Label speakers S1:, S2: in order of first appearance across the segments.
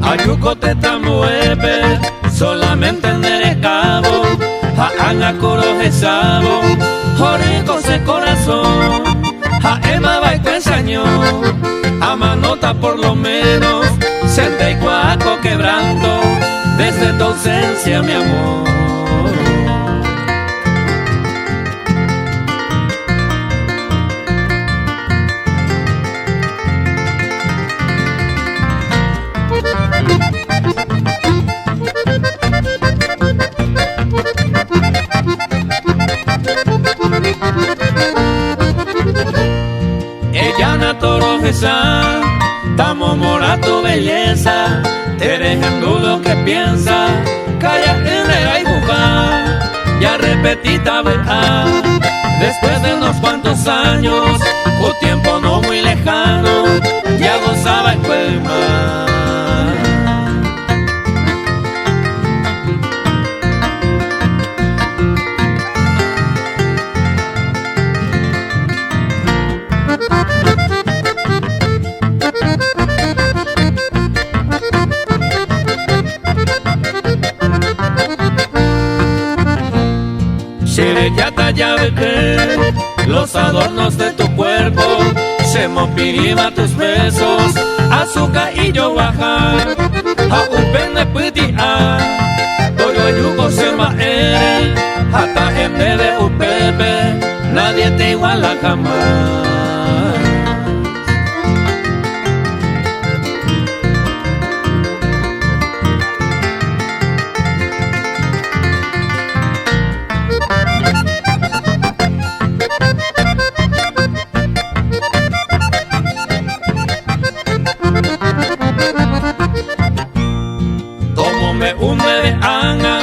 S1: Ayuco te tamuepe, solamente en el cabo, a coro de sabo, jorico se corazón, a Emma va y pensaño, a manota por lo menos, sente y cuaco quebrando, desde tu ausencia mi amor. Ella na toro gesa, tamo mora tu belleza, eres en dudo que piensa, calla en rega y buja, ya repetita verá, después de unos cuantos años, un tiempo no muy lejano, ya gozaba el cuelma. Shireyata ya bebé, los adornos de tu cuerpo, se mopiriba tus besos, azúcar y yo bajar, a un pende puti a, todo yugo se maere, hasta gente de un pepe, nadie te iguala jamás. Un bebé anga,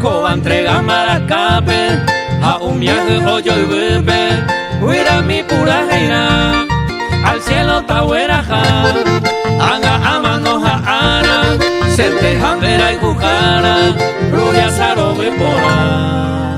S1: coba entrega maracape, a un viaje hoyo y bebé, huira mi pura gira, al cielo taweraja, anga amanoja ara, sente jandera y bujara, rubia sarobe pora.